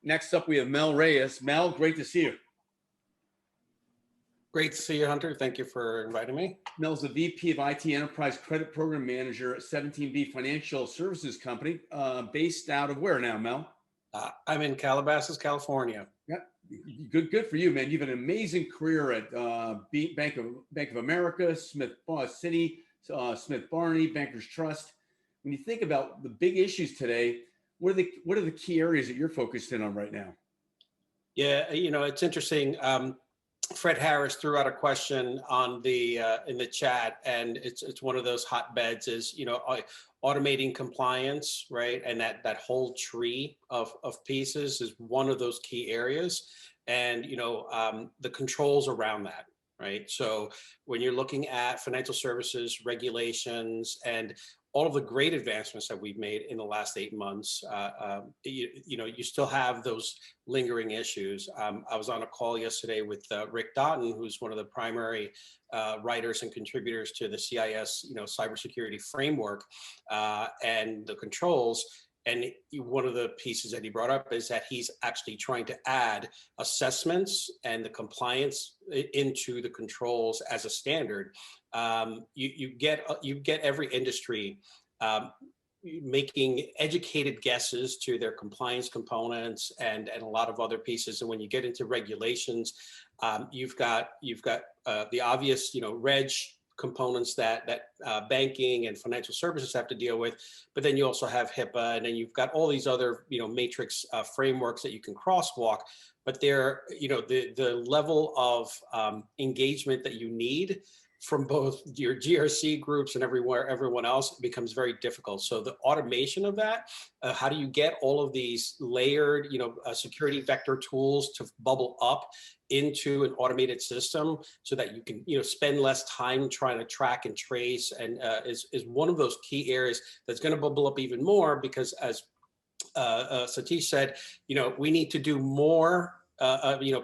Next up, we have Mel Reyes. Mel, great to see you. Great to see you, Hunter. Thank you for inviting me. Mel's the VP of IT Enterprise Credit Program Manager at 17B Financial Services Company, based out of where now, Mel? I'm in Calabasas, California. Yeah, good for you, man. You've had an amazing career at Bank of America, Smith City, Smith Barney, Bankers Trust. When you think about the big issues today, what are the key areas that you're focused in on right now? Yeah, it's interesting. Fred Harris threw out a question on the in the chat, and it's one of those hotbeds. Is automating compliance, right? And that whole tree of pieces is one of those key areas, and the controls around that, right? So when you're looking at financial services regulations and all of the great advancements that we've made in the last 8 months, you still have those lingering issues. I was on a call yesterday with Rick Doughton, who's one of the primary writers and contributors to the CIS, cybersecurity framework and the controls. And one of the pieces that he brought up is that he's actually trying to add assessments and the compliance into the controls as a standard. You get every industry making educated guesses to their compliance components and a lot of other pieces. And when you get into regulations, you've got the obvious, reg components that banking and financial services have to deal with, but then you also have HIPAA, and then you've got all these other, matrix frameworks that you can crosswalk. But they're, the level of engagement that you need from both your GRC groups and everyone else becomes very difficult. So the automation of that, how do you get all of these layered, security vector tools to bubble up into an automated system so that you can, spend less time trying to track and trace, and is one of those key areas that's going to bubble up even more, because as Satish said, we need to do more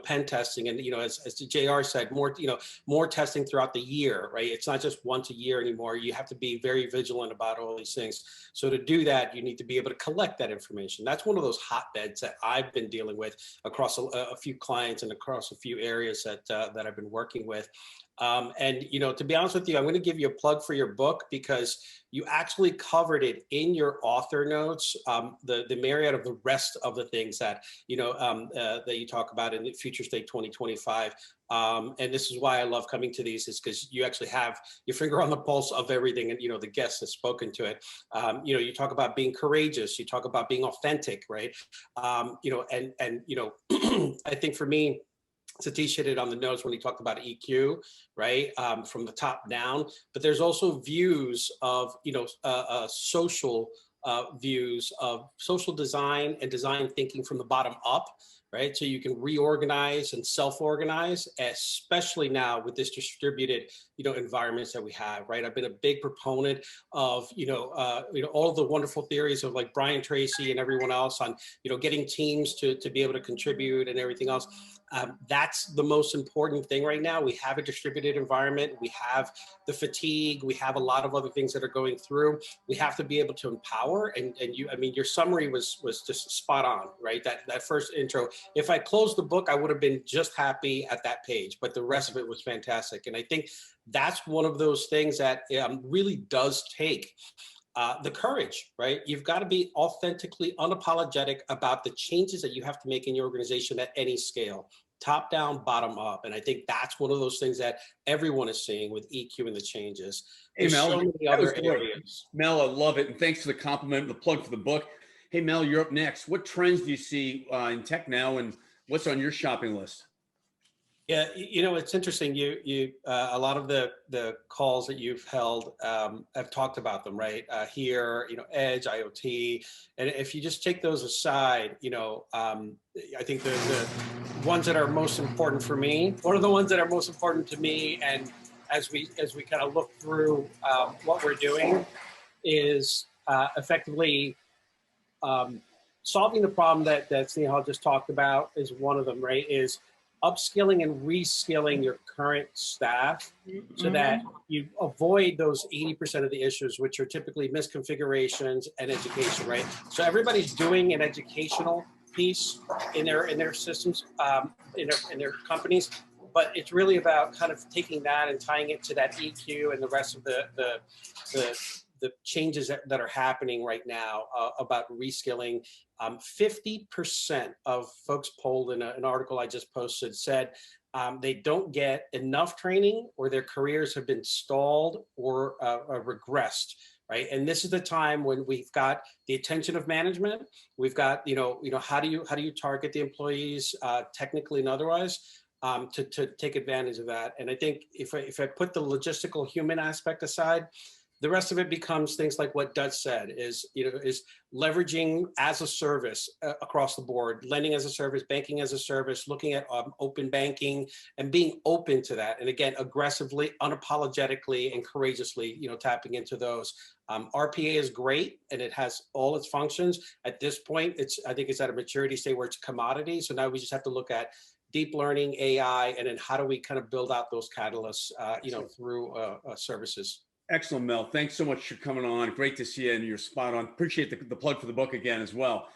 pen testing, and as JR said, more testing throughout the year, right? It's not just once a year anymore. You have to be very vigilant about all these things. So to do that, you need to be able to collect that information. That's one of those hotbeds that I've been dealing with across a few clients and across a few areas that I've been working with. And to be honest with you, I'm going to give you a plug for your book, because you actually covered it in your author notes, the myriad of the rest of the things that that you talk about in the Future State 2025. And this is why I love coming to these, is because you actually have your finger on the pulse of everything, and the guest has spoken to it. You talk about being courageous, you talk about being authentic, right? I think for me, Satish hit it on the nose when he talked about EQ, right? From the top down, but there's also views of, social views of social design and design thinking from the bottom up, right? So you can reorganize and self-organize, especially now with this distributed, environments that we have, right? I've been a big proponent of, all of the wonderful theories of like Brian Tracy and everyone else on, getting teams to be able to contribute and everything else. That's the most important thing right now. We have a distributed environment. We have the fatigue. We have a lot of other things that are going through. We have to be able to empower. And your summary was just spot on, right? That first intro. If I closed the book, I would have been just happy at that page, but the rest of it was fantastic. And I think that's one of those things that really does take the courage, right? You've got to be authentically unapologetic about the changes that you have to make in your organization at any scale, top down, bottom up. And I think that's one of those things that everyone is seeing with EQ and the changes. Hey, Mel, so many other areas. Mel, I love it. And thanks for the compliment, the plug for the book. Hey, Mel, you're up next. What trends do you see in tech now, and what's on your shopping list? Yeah, it's interesting. You a lot of the calls that you've held have talked about them, right? Here, Edge, IoT, and if you just take those aside, I think the ones that are most important for me, one of the ones that are most important to me, and as we kind of look through what we're doing, is effectively solving the problem that Snehal just talked about. Is one of them, right? Is upskilling and reskilling your current staff so that you avoid those 80% of the issues, which are typically misconfigurations and education, right? So everybody's doing an educational piece in their systems, in their companies. But it's really about kind of taking that and tying it to that EQ and the rest of the changes that are happening right now about reskilling. 50% of folks polled in an article I just posted said they don't get enough training, or their careers have been stalled or regressed. Right, and this is the time when we've got the attention of management. We've got how do you target the employees technically and otherwise to take advantage of that. And I think if I put the logistical human aspect aside, the rest of it becomes things like what Dutch said is leveraging as a service across the board, lending as a service, banking as a service, looking at open banking and being open to that. And again, aggressively, unapologetically, and courageously, tapping into those. RPA is great and it has all its functions. At this point, I think it's at a maturity state where it's commodity. So now we just have to look at deep learning, AI, and then how do we kind of build out those catalysts, through services. Excellent, Mel. Thanks so much for coming on. Great to see you, and you're spot on. Appreciate the plug for the book again as well.